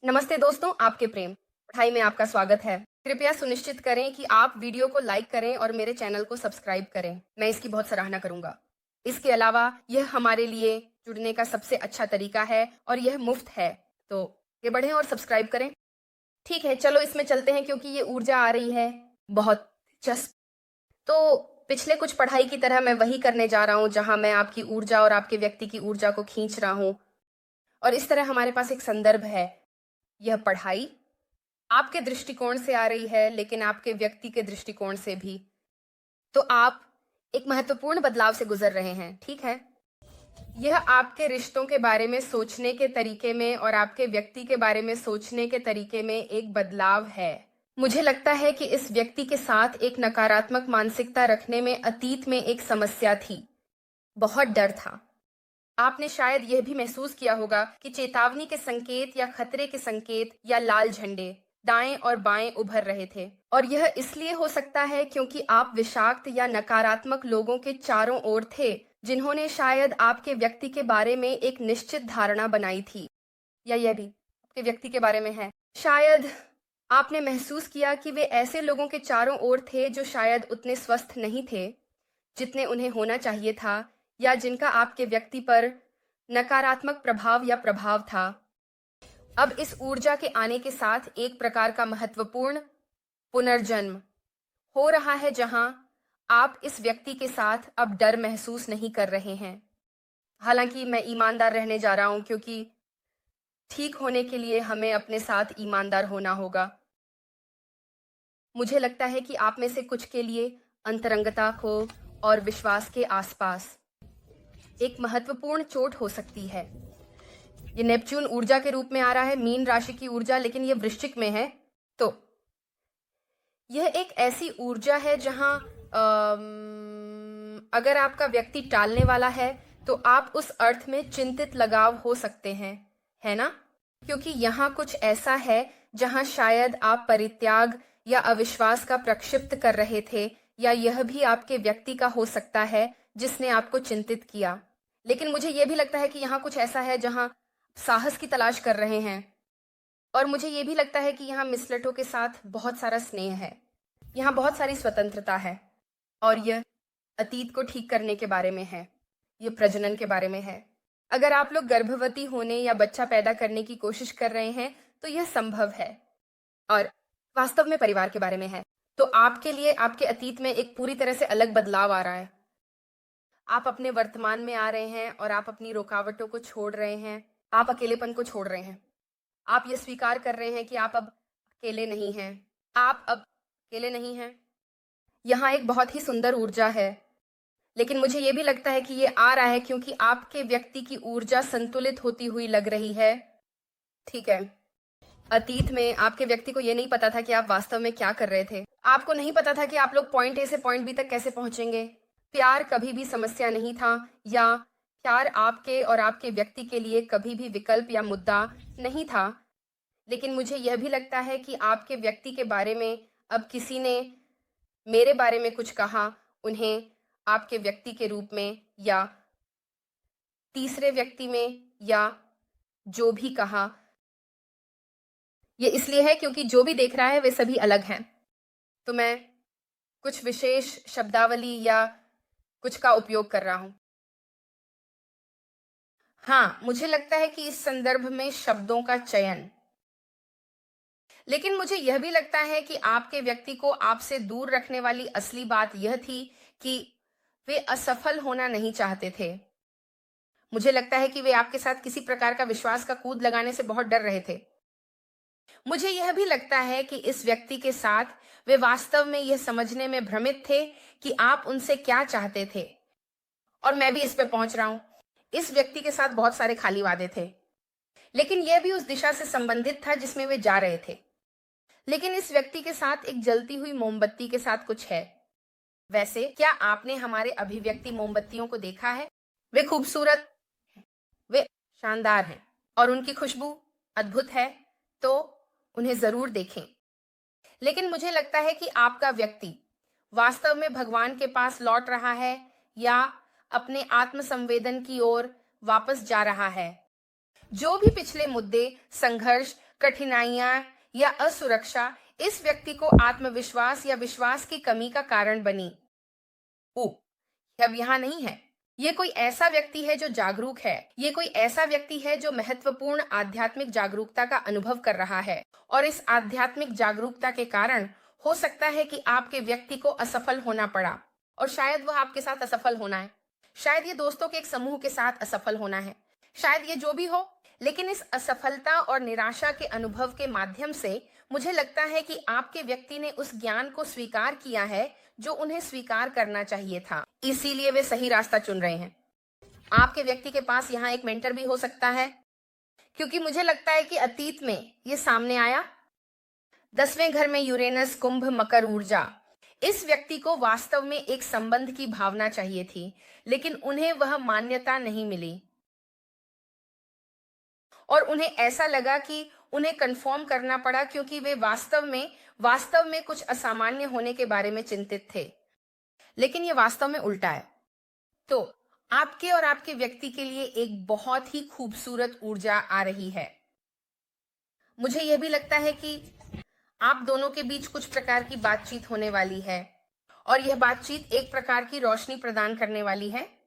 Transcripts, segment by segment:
नमस्ते दोस्तों, आपके प्रेम पढ़ाई में आपका स्वागत है। कृपया सुनिश्चित करें कि आप वीडियो को लाइक करें और मेरे चैनल को सब्सक्राइब करें। मैं इसकी बहुत सराहना करूंगा। इसके अलावा यह हमारे लिए जुड़ने का सबसे अच्छा तरीका है और यह मुफ्त है, तो आगे बढ़ें और सब्सक्राइब करें। ठीक है, चलो इसमें चलते हैं क्योंकि ये ऊर्जा आ रही है बहुत दिलचस्प। तो पिछले कुछ पढ़ाई की तरह मैं वही करने जा रहा हूँ जहां मैं आपकी ऊर्जा और आपके व्यक्ति की ऊर्जा को खींच रहा हूँ। और इस तरह हमारे पास एक संदर्भ है। यह पढ़ाई आपके दृष्टिकोण से आ रही है, लेकिन आपके व्यक्ति के दृष्टिकोण से भी। तो आप एक महत्वपूर्ण बदलाव से गुजर रहे हैं, ठीक है। यह आपके रिश्तों के बारे में सोचने के तरीके में और आपके व्यक्ति के बारे में सोचने के तरीके में एक बदलाव है। मुझे लगता है कि इस व्यक्ति के साथ एक नकारात्मक मानसिकता रखने में अतीत में एक समस्या थी। बहुत डर था। आपने शायद यह भी महसूस किया होगा कि चेतावनी के संकेत या खतरे के संकेत या लाल झंडे दाएं और बाएं उभर रहे थे। और यह इसलिए हो सकता है क्योंकि आप विषाक्त या नकारात्मक लोगों के चारों ओर थे, जिन्होंने शायद आपके व्यक्ति के बारे में एक निश्चित धारणा बनाई थी। या यह भी आपके व्यक्ति के बारे में है। शायद आपने महसूस किया कि वे ऐसे लोगों के चारों ओर थे जो शायद उतने स्वस्थ नहीं थे जितने उन्हें होना चाहिए था, या जिनका आपके व्यक्ति पर नकारात्मक प्रभाव था। अब इस ऊर्जा के आने के साथ एक प्रकार का महत्वपूर्ण पुनर्जन्म हो रहा है, जहां आप इस व्यक्ति के साथ अब डर महसूस नहीं कर रहे हैं। हालांकि मैं ईमानदार रहने जा रहा हूं क्योंकि ठीक होने के लिए हमें अपने साथ ईमानदार होना होगा। मुझे लगता है कि आप में से कुछ के लिए अंतरंगता को और विश्वास के आसपास एक महत्वपूर्ण चोट हो सकती है। ये नेपच्यून ऊर्जा के रूप में आ रहा है, मीन राशि की ऊर्जा, लेकिन ये वृश्चिक में है। तो यह एक ऐसी ऊर्जा है जहां अगर आपका व्यक्ति टालने वाला है तो आप उस अर्थ में चिंतित लगाव हो सकते हैं, है ना? क्योंकि यहाँ कुछ ऐसा है जहां शायद आप परित्याग या अविश्वास का प्रक्षिप्त कर रहे थे, या यह भी आपके व्यक्ति का हो सकता है जिसने आपको चिंतित किया। लेकिन मुझे यह भी लगता है कि यहाँ कुछ ऐसा है जहां साहस की तलाश कर रहे हैं। और मुझे यह भी लगता है कि यहाँ मिसलटों के साथ बहुत सारा स्नेह है, यहाँ बहुत सारी स्वतंत्रता है, और यह अतीत को ठीक करने के बारे में है, यह प्रजनन के बारे में है। अगर आप लोग गर्भवती होने या बच्चा पैदा करने की कोशिश कर रहे हैं तो यह संभव है, और वास्तव में परिवार के बारे में है। तो आपके लिए आपके अतीत में एक पूरी तरह से अलग बदलाव आ रहा है। आप अपने वर्तमान में आ रहे हैं और आप अपनी रुकावटों को छोड़ रहे हैं, आप अकेलेपन को छोड़ रहे हैं। आप ये स्वीकार कर रहे हैं कि आप अब अकेले नहीं हैं। आप अब अकेले नहीं हैं। यहाँ एक बहुत ही सुंदर ऊर्जा है, लेकिन मुझे ये भी लगता है कि ये आ रहा है क्योंकि आपके व्यक्ति की ऊर्जा संतुलित होती हुई लग रही है, ठीक है। अतीत में आपके व्यक्ति को ये नहीं पता था कि आप वास्तव में क्या कर रहे थे। आपको नहीं पता था कि आप लोग पॉइंट ए से पॉइंट बी तक कैसे पहुंचेंगे। प्यार कभी भी समस्या नहीं था, या प्यार आपके और आपके व्यक्ति के लिए कभी भी विकल्प या मुद्दा नहीं था। लेकिन मुझे यह भी लगता है कि आपके व्यक्ति के बारे में अब किसी ने मेरे बारे में कुछ कहा, उन्हें आपके व्यक्ति के रूप में या तीसरे व्यक्ति में या जो भी कहा, ये इसलिए है क्योंकि जो भी देख रहा है वे सभी अलग हैं। तो मैं कुछ विशेष शब्दावली या कुछ का उपयोग कर रहा हूं। हाँ, मुझे लगता है कि इस संदर्भ में शब्दों का चयन, लेकिन मुझे यह भी लगता है कि आपके व्यक्ति को आपसे दूर रखने वाली असली बात यह थी कि वे असफल होना नहीं चाहते थे। मुझे लगता है कि वे आपके साथ किसी प्रकार का विश्वास का कूद लगाने से बहुत डर रहे थे। मुझे यह भी लगता है कि इस व्यक्ति के साथ वे वास्तव में यह समझने में भ्रमित थे कि आप उनसे क्या चाहते थे। और मैं भी इस पे पहुंच रहा हूं। इस व्यक्ति के साथ बहुत सारे खाली वादे थे, लेकिन यह भी उस दिशा से संबंधित था जिसमें वे जा रहे थे। लेकिन इस व्यक्ति के साथ एक जलती हुई मोमबत्ती के साथ कुछ है। वैसे क्या आपने हमारे अभिव्यक्ति मोमबत्तियों को देखा है? वे खूबसूरत, वे शानदार हैं और उनकी खुशबू अद्भुत है, तो उन्हें जरूर देखें। लेकिन मुझे लगता है कि आपका व्यक्ति वास्तव में भगवान के पास लौट रहा है या अपने आत्मसंवेदन की ओर वापस जा रहा है। जो भी पिछले मुद्दे, संघर्ष, कठिनाइयां या असुरक्षा इस व्यक्ति को आत्मविश्वास या विश्वास की कमी का कारण बनी। अब यहाँ नहीं है। ये कोई ऐसा व्यक्ति है जो जागरूक है। ये कोई ऐसा व्यक्ति है जो महत्वपूर्ण आध्यात्मिक जागरूकता का अनुभव कर रहा है, और इस आध्यात्मिक जागरूकता के कारण हो सकता है कि आपके व्यक्ति को असफल होना पड़ा, और शायद वह आपके साथ असफल होना है, शायद ये दोस्तों के एक समूह के साथ असफल होना है, शायद ये जो भी हो। लेकिन इस असफलता और निराशा के अनुभव के माध्यम से मुझे लगता है कि आपके व्यक्ति ने उस ज्ञान को स्वीकार किया है जो उन्हें स्वीकार करना चाहिए था, इसीलिए वे सही रास्ता चुन रहे हैं। आपके व्यक्ति के पास यहाँ एक मेंटर भी हो सकता है, क्योंकि मुझे लगता है कि अतीत में ये सामने आया। 10वें घर में यूरेनस, कुंभ, मकर ऊर्जा। इस व्यक्ति को वास्तव में एक संबंध की भावना चाहिए थी, लेकिन उन्हें वह मान्यता नहीं मिली, और उन्हें ऐसा लगा कि उन्हें कंफर्म करना पड़ा, क्योंकि वे वास्तव में कुछ असामान्य होने के बारे में चिंतित थे। लेकिन ये वास्तव में उल्टा है। तो आपके और आपके व्यक्ति के लिए एक बहुत ही खूबसूरत ऊर्जा आ रही है। मुझे यह भी लगता है कि आप दोनों के बीच कुछ प्रकार की बातचीत होने वाली है, और यह बातचीत एक प्रकार की रोशनी प्रदान करने वाली है।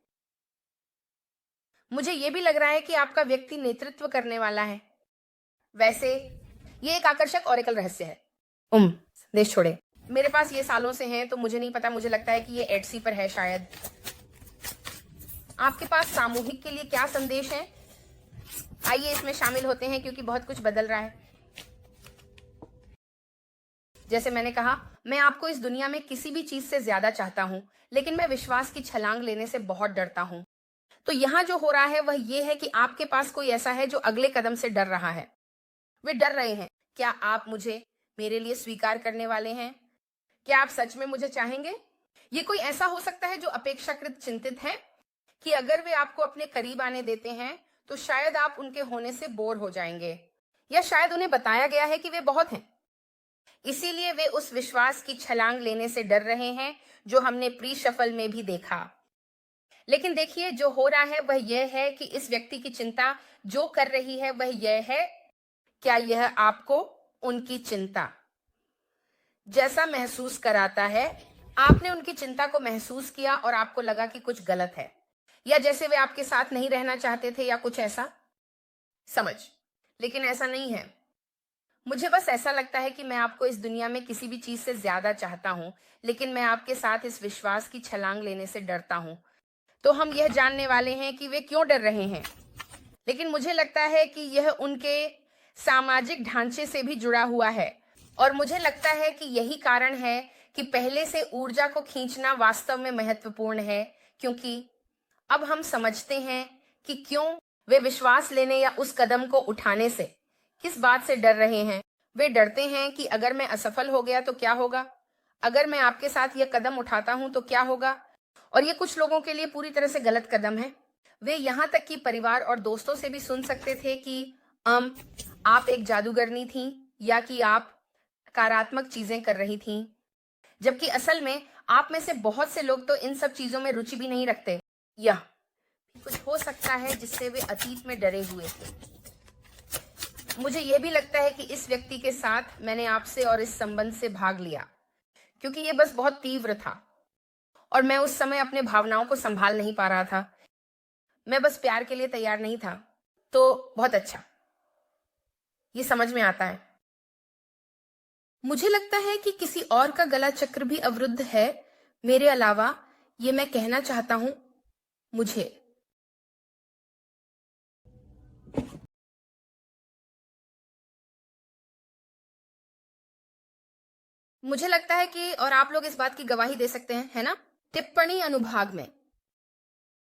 मुझे यह भी लग रहा है कि आपका व्यक्ति नेतृत्व करने वाला है। वैसे ये एक आकर्षक ऑरेकल रहस्य है। देश छोड़े। मेरे पास ये सालों से हैं, तो मुझे नहीं पता, मुझे लगता है कि ये एडसी पर है शायद। आपके पास सामूहिक के लिए क्या संदेश है? आइए इसमें शामिल होते हैं, क्योंकि बहुत कुछ बदल रहा है। जैसे मैंने कहा, मैं आपको इस दुनिया में किसी भी चीज से ज्यादा चाहता हूं, लेकिन मैं विश्वास की छलांग लेने से बहुत डरता हूं। तो यहाँ जो हो रहा है वह ये है कि आपके पास कोई ऐसा है जो अगले कदम से डर रहा है। वे डर रहे हैं, क्या आप मुझे मेरे लिए स्वीकार करने वाले हैं? क्या आप सच में मुझे चाहेंगे? ये कोई ऐसा हो सकता है जो अपेक्षाकृत चिंतित है कि अगर वे आपको अपने करीब आने देते हैं तो शायद आप उनके होने से बोर हो जाएंगे, या शायद उन्हें बताया गया है कि वे बहुत हैं, इसीलिए वे उस विश्वास की छलांग लेने से डर रहे हैं जो हमने प्री शफल में भी देखा। लेकिन देखिए, जो हो रहा है वह यह है कि इस व्यक्ति की चिंता जो कर रही है वह यह है, क्या यह आपको उनकी चिंता जैसा महसूस कराता है? आपने उनकी चिंता को महसूस किया और आपको लगा कि कुछ गलत है, या जैसे वे आपके साथ नहीं रहना चाहते थे, या कुछ ऐसा समझ। लेकिन ऐसा नहीं है। मुझे बस ऐसा लगता है कि मैं आपको इस दुनिया में किसी भी चीज से ज्यादा चाहता हूं, लेकिन मैं आपके साथ इस विश्वास की छलांग लेने से डरता हूं। तो हम यह जानने वाले हैं कि वे क्यों डर रहे हैं। लेकिन मुझे लगता है कि यह उनके सामाजिक ढांचे से भी जुड़ा हुआ है, और मुझे लगता है कि यही कारण है कि पहले से ऊर्जा को खींचना वास्तव में महत्वपूर्ण है, क्योंकि अब हम समझते हैं कि क्यों वे विश्वास लेने या उस कदम को उठाने से किस बात से डर रहे हैं। वे डरते हैं कि अगर मैं असफल हो गया तो क्या होगा, अगर मैं आपके साथ यह कदम उठाता हूं तो क्या होगा। और ये कुछ लोगों के लिए पूरी तरह से गलत कदम है। वे यहाँ तक कि परिवार और दोस्तों से भी सुन सकते थे कि आप एक जादूगरनी थी, या कि आप सकारात्मक चीजें कर रही थी, जबकि असल में आप में से बहुत से लोग तो इन सब चीजों में रुचि भी नहीं रखते, या कुछ हो सकता है जिससे वे अतीत में डरे हुए थे। मुझे यह भी लगता है कि इस व्यक्ति के साथ मैंने आपसे और इस संबंध से भाग लिया, क्योंकि यह बस बहुत तीव्र था, और मैं उस समय अपने भावनाओं को संभाल नहीं पा रहा था। मैं बस प्यार के लिए तैयार नहीं था। तो बहुत अच्छा, ये समझ में आता है। मुझे लगता है कि किसी और का गला चक्र भी अवरुद्ध है मेरे अलावा। ये मैं कहना चाहता हूं, मुझे लगता है कि, और आप लोग इस बात की गवाही दे सकते हैं, है ना? टिप्पणी अनुभाग में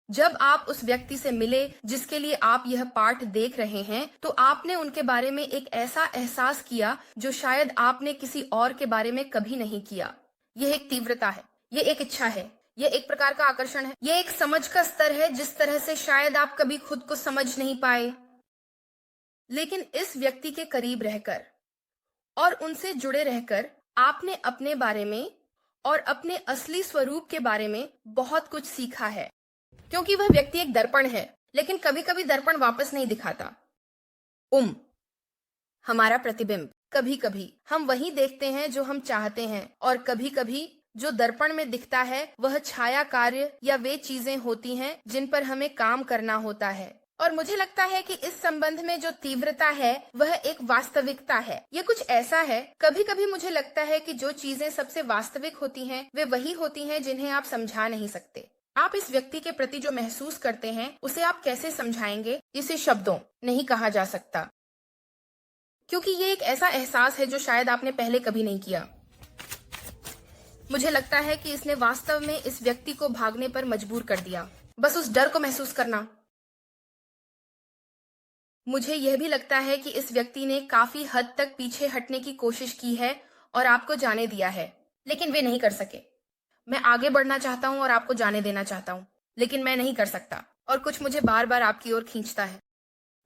जब आप उस व्यक्ति से मिले जिसके लिए आप यह पाठ देख रहे हैं, तो आपने उनके बारे में एक ऐसा एहसास किया जो शायद आपने किसी और के बारे में कभी नहीं किया। यह एक तीव्रता है, यह एक इच्छा है, यह एक प्रकार का आकर्षण है, यह एक समझ का स्तर है जिस तरह से शायद आप कभी खुद को समझ नहीं पाए। लेकिन इस व्यक्ति के करीब रहकर और उनसे जुड़े रहकर आपने अपने बारे में और अपने असली स्वरूप के बारे में बहुत कुछ सीखा है, क्योंकि वह व्यक्ति एक दर्पण है, लेकिन कभी कभी दर्पण वापस नहीं दिखाता। हमारा प्रतिबिंब। कभी कभी हम वही देखते हैं जो हम चाहते हैं, और कभी कभी जो दर्पण में दिखता है वह छाया कार्य या वे चीजें होती हैं जिन पर हमें काम करना होता है। और मुझे लगता है कि इस संबंध में जो तीव्रता है वह एक वास्तविकता है। ये कुछ ऐसा है, कभी कभी मुझे लगता है कि जो चीजें सबसे वास्तविक होती हैं वे वही होती हैं जिन्हें आप समझा नहीं सकते। आप इस व्यक्ति के प्रति जो महसूस करते हैं उसे आप कैसे समझाएंगे, इसे शब्दों नहीं कहा जा सकता, क्योंकि ये एक ऐसा एहसास है जो शायद आपने पहले कभी नहीं किया। मुझे लगता है कि इसने वास्तव में इस व्यक्ति को भागने पर मजबूर कर दिया, बस उस डर को महसूस करना। मुझे यह भी लगता है कि इस व्यक्ति ने काफी हद तक पीछे हटने की कोशिश की है और आपको जाने दिया है, लेकिन वे नहीं कर सके। मैं आगे बढ़ना चाहता हूं और आपको जाने देना चाहता हूं, लेकिन मैं नहीं कर सकता, और कुछ मुझे बार बार आपकी ओर खींचता है।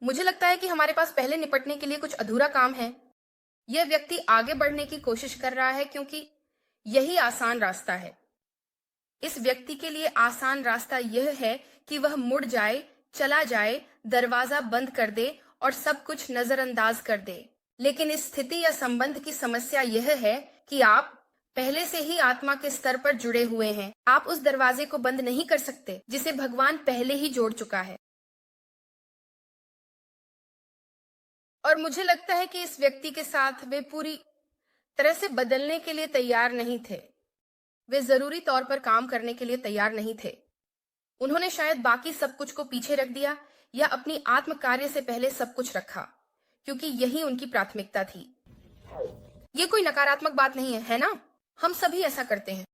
मुझे लगता है कि हमारे पास पहले निपटने के लिए कुछ अधूरा काम है। यह व्यक्ति आगे बढ़ने की कोशिश कर रहा है क्योंकि यही आसान रास्ता है। इस व्यक्ति के लिए आसान रास्ता यह है कि वह मुड़ जाए, चला जाए, दरवाजा बंद कर दे और सब कुछ नजरअंदाज कर दे। लेकिन इस स्थिति या संबंध की समस्या यह है कि आप पहले से ही आत्मा के स्तर पर जुड़े हुए हैं। आप उस दरवाजे को बंद नहीं कर सकते जिसे भगवान पहले ही जोड़ चुका है। और मुझे लगता है कि इस व्यक्ति के साथ वे पूरी तरह से बदलने के लिए तैयार नहीं थे। वे जरूरी तौर पर काम करने के लिए तैयार नहीं थे। उन्होंने शायद बाकी सब कुछ को पीछे रख दिया या अपनी आत्म कार्य से पहले सब कुछ रखा, क्योंकि यही उनकी प्राथमिकता थी। ये कोई नकारात्मक बात नहीं है, है ना? हम सभी ऐसा करते हैं।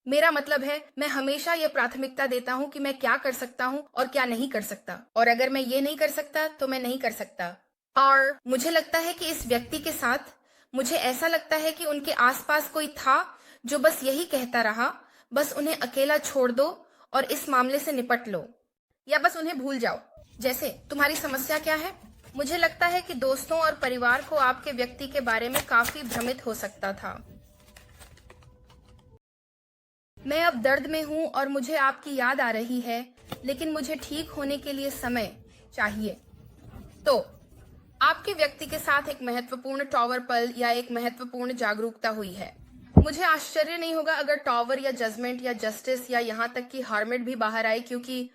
मेरा मतलब है, मैं हमेशा यह प्राथमिकता देता हूँ कि मैं क्या कर सकता हूँ और क्या नहीं कर सकता, और अगर मैं ये नहीं कर सकता तो मैं नहीं कर सकता। और मुझे लगता है कि इस व्यक्ति के साथ मुझे ऐसा लगता है कि उनके आसपास कोई था जो बस यही कहता रहा, बस उन्हें अकेला छोड़ दो और इस मामले से निपट लो, या बस उन्हें भूल जाओ। जैसे, तुम्हारी समस्या क्या है? मुझे लगता है कि दोस्तों और परिवार को आपके व्यक्ति के बारे में काफी भ्रमित हो सकता था। मैं अब दर्द में हूँ और मुझे आपकी याद आ रही है, लेकिन मुझे ठीक होने के लिए समय चाहिए। तो आपके व्यक्ति के साथ एक महत्वपूर्ण टॉवर पल या एक महत्वपूर्ण जागरूकता हुई है। मुझे आश्चर्य नहीं होगा अगर टॉवर या जजमेंट या जस्टिस या यहाँ तक कि हार्मिट भी बाहर आए, क्योंकि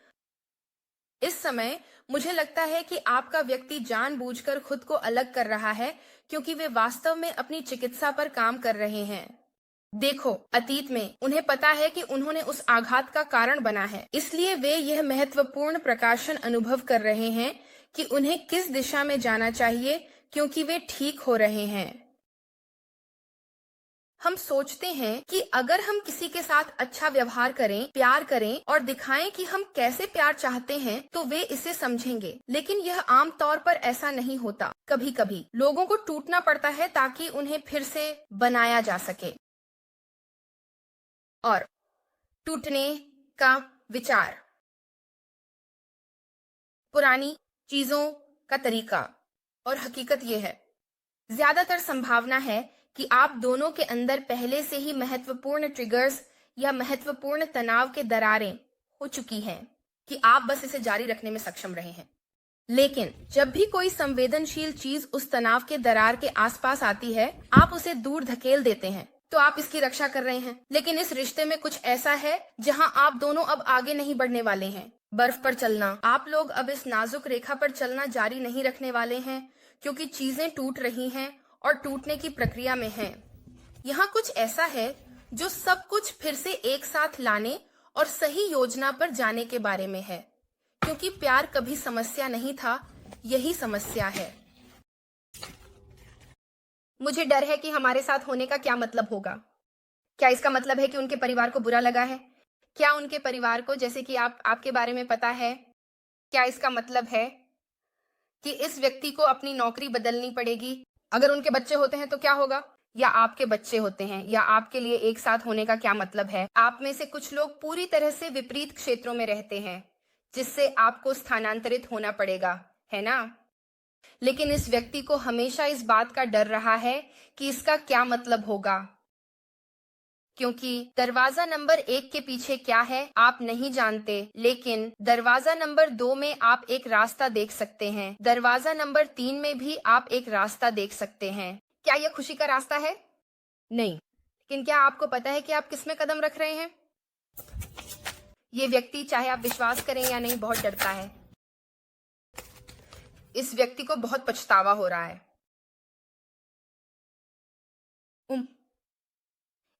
इस समय मुझे लगता है कि आपका व्यक्ति जानबूझकर खुद को अलग कर रहा है, क्योंकि वे वास्तव में अपनी चिकित्सा पर काम कर रहे हैं। देखो, अतीत में उन्हें पता है कि उन्होंने उस आघात का कारण बना है, इसलिए वे यह महत्वपूर्ण प्रकाशन अनुभव कर रहे हैं कि उन्हें किस दिशा में जाना चाहिए, क्योंकि वे ठीक हो रहे हैं। हम सोचते हैं कि अगर हम किसी के साथ अच्छा व्यवहार करें, प्यार करें और दिखाएं कि हम कैसे प्यार चाहते हैं, तो वे इसे समझेंगे। लेकिन यह आम तौर पर ऐसा नहीं होता। कभी कभी लोगों को टूटना पड़ता है ताकि उन्हें फिर से बनाया जा सके। और टूटने का विचार, पुरानी चीजों का तरीका, और हकीकत यह है, ज्यादातर संभावना है कि आप दोनों के अंदर पहले से ही महत्वपूर्ण ट्रिगर्स या महत्वपूर्ण तनाव के दरारें हो चुकी हैं कि आप बस इसे जारी रखने में सक्षम रहे हैं। लेकिन जब भी कोई संवेदनशील चीज उस तनाव के दरार के आसपास आती है, आप उसे दूर धकेल देते हैं, तो आप इसकी रक्षा कर रहे हैं। लेकिन इस रिश्ते में कुछ ऐसा है जहां आप दोनों अब आगे नहीं बढ़ने वाले हैं। बर्फ पर चलना, आप लोग अब इस नाजुक रेखा पर चलना जारी नहीं रखने वाले हैं, क्योंकि चीजें टूट रही हैं और टूटने की प्रक्रिया में हैं। यहाँ कुछ ऐसा है जो सब कुछ फिर से एक साथ लाने और सही योजना पर जाने के बारे में है, क्योंकि प्यार कभी समस्या नहीं था, यही समस्या है। मुझे डर है कि हमारे साथ होने का क्या मतलब होगा। क्या इसका मतलब है कि उनके परिवार को बुरा लगा है? क्या उनके परिवार को, जैसे कि आपके बारे में पता है, क्या इसका मतलब है कि इस व्यक्ति को अपनी नौकरी बदलनी पड़ेगी? अगर उनके बच्चे होते हैं तो क्या होगा? या आपके बच्चे होते हैं, या आपके लिए एक साथ होने का क्या मतलब है? आप में से कुछ लोग पूरी तरह से विपरीत क्षेत्रों में रहते हैं, जिससे आपको स्थानांतरित होना पड़ेगा, है ना? लेकिन इस व्यक्ति को हमेशा इस बात का डर रहा है कि इसका क्या मतलब होगा। क्योंकि दरवाजा नंबर 1 के पीछे क्या है आप नहीं जानते, लेकिन दरवाजा नंबर 2 में आप एक रास्ता देख सकते हैं। दरवाजा नंबर 3 में भी आप एक रास्ता देख सकते हैं। क्या यह खुशी का रास्ता है? नहीं। लेकिन क्या आपको पता है कि आप किस में कदम रख रहे हैं? ये व्यक्ति, चाहे आप विश्वास करें या नहीं, बहुत डरता है। इस व्यक्ति को बहुत पछतावा हो रहा है।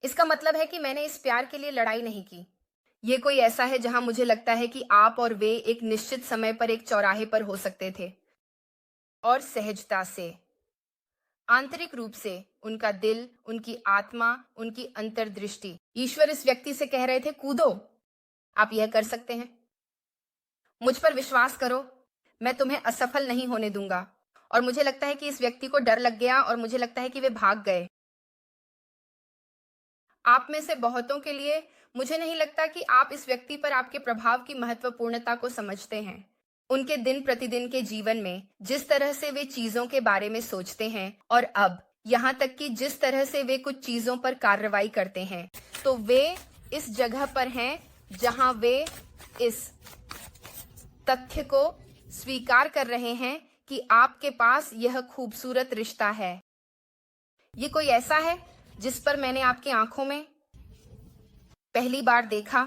इसका मतलब है कि मैंने इस प्यार के लिए लड़ाई नहीं की। ये कोई ऐसा है जहां मुझे लगता है कि आप और वे एक निश्चित समय पर एक चौराहे पर हो सकते थे और सहजता से, आंतरिक रूप से, उनका दिल, उनकी आत्मा, उनकी अंतर्दृष्टि, ईश्वर इस व्यक्ति से कह रहे थे कूदो, आप यह कर सकते हैं। मुझ पर विश्वास करो, मैं तुम्हें असफल नहीं होने दूंगा। और मुझे लगता है कि इस व्यक्ति को डर लग गया और मुझे लगता है कि वे भाग गए। आप में से बहुतों के लिए मुझे नहीं लगता कि आप इस व्यक्ति पर आपके प्रभाव की महत्वपूर्णता को समझते हैं। उनके दिन प्रतिदिन के जीवन में जिस तरह से वे चीजों के बारे में सोचते हैं और अब यहाँ तक कि जिस तरह से वे कुछ चीजों पर कार्रवाई करते हैं, तो वे इस जगह पर हैं जहां वे इस तथ्य को स्वीकार कर रहे हैं कि आपके पास यह खूबसूरत रिश्ता है। ये कोई ऐसा है जिस पर मैंने आपकी आंखों में पहली बार देखा।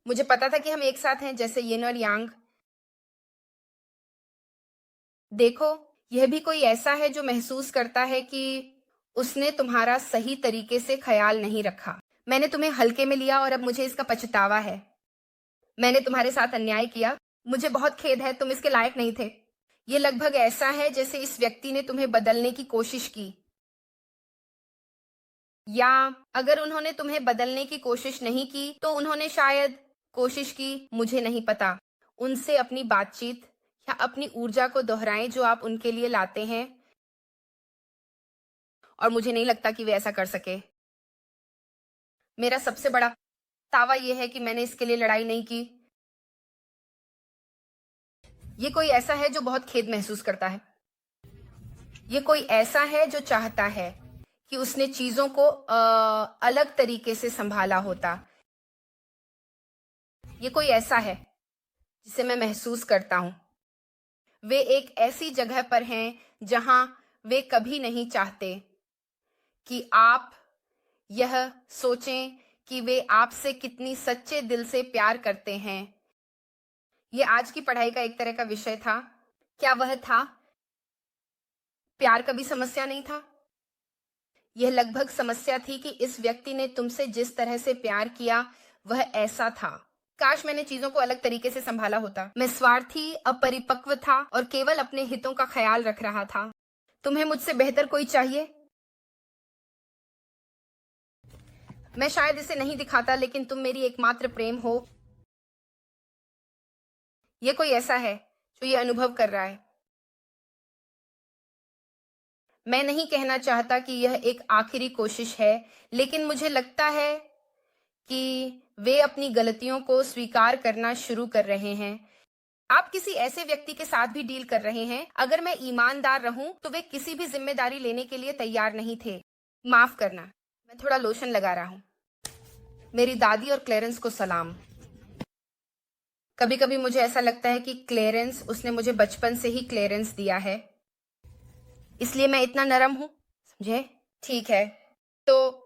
मुझे पता था कि हम एक साथ हैं, जैसे यिन और यांग। देखो, यह भी कोई ऐसा है जो महसूस करता है कि उसने तुम्हारा सही तरीके से ख्याल नहीं रखा। मैंने तुम्हें हल्के में लिया और अब मुझे इसका पछतावा है। मैंने तुम्हारे साथ अन्याय किया। मुझे बहुत खेद है, तुम इसके लायक नहीं थे। ये लगभग ऐसा है जैसे इस व्यक्ति ने तुम्हें बदलने की कोशिश की, या अगर उन्होंने तुम्हें बदलने की कोशिश नहीं की तो उन्होंने शायद कोशिश की, मुझे नहीं पता। उनसे अपनी बातचीत या अपनी ऊर्जा को दोहराएं जो आप उनके लिए लाते हैं, और मुझे नहीं लगता कि वे ऐसा कर सके। मेरा सबसे बड़ा दावा यह है कि मैंने इसके लिए लड़ाई नहीं की। ये कोई ऐसा है जो बहुत खेद महसूस करता है। ये कोई ऐसा है जो चाहता है कि उसने चीजों को अलग तरीके से संभाला होता। ये कोई ऐसा है जिसे मैं महसूस करता हूं। वे एक ऐसी जगह पर हैं जहां वे कभी नहीं चाहते कि आप यह सोचें कि वे आपसे कितनी सच्चे दिल से प्यार करते हैं। ये आज की पढ़ाई का एक तरह का विषय था। क्या वह था? प्यार कभी समस्या नहीं था। यह लगभग समस्या थी कि इस व्यक्ति ने तुमसे जिस तरह से प्यार किया वह ऐसा था। काश मैंने चीजों को अलग तरीके से संभाला होता। मैं स्वार्थी, अपरिपक्व था और केवल अपने हितों का ख्याल रख रहा था। तुम्हें मुझसे बेहतर कोई चाहिए? मैं शायद इसे नहीं दिखाता, लेकिन तुम मेरी एकमात्र प्रेम हो। यह कोई ऐसा है जो ये अनुभव कर रहा है। मैं नहीं कहना चाहता कि यह एक आखिरी कोशिश है, लेकिन मुझे लगता है कि वे अपनी गलतियों को स्वीकार करना शुरू कर रहे हैं। आप किसी ऐसे व्यक्ति के साथ भी डील कर रहे हैं, अगर मैं ईमानदार रहूं तो वे किसी भी जिम्मेदारी लेने के लिए तैयार नहीं थे। माफ करना, मैं थोड़ा लोशन लगा रहा हूं। मेरी दादी और क्लेरेंस को सलाम। कभी कभी मुझे ऐसा लगता है कि क्लेरेंस, उसने मुझे बचपन से ही क्लेरेंस दिया है, इसलिए मैं इतना नरम हूं, समझे? ठीक है। तो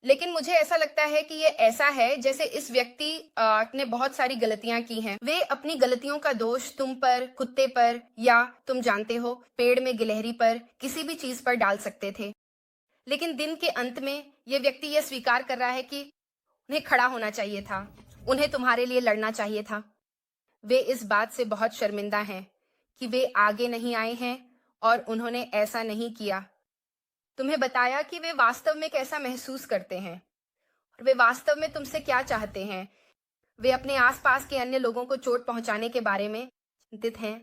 लेकिन मुझे ऐसा लगता है कि ये ऐसा है जैसे इस व्यक्ति ने बहुत सारी गलतियां की हैं। वे अपनी गलतियों का दोष तुम पर, कुत्ते पर, या तुम जानते हो, पेड़ में गिलहरी पर, किसी भी चीज पर डाल सकते थे। लेकिन दिन के अंत में ये व्यक्ति यह स्वीकार कर रहा है कि उन्हें खड़ा होना चाहिए था, उन्हें तुम्हारे लिए लड़ना चाहिए था। वे इस बात से बहुत शर्मिंदा हैं कि वे आगे नहीं आए हैं और उन्होंने ऐसा नहीं किया। तुम्हें बताया कि वे वास्तव में कैसा महसूस करते हैं और वे वास्तव में तुमसे क्या चाहते हैं। वे अपने आसपास के अन्य लोगों को चोट पहुंचाने के बारे में चिंतित हैं।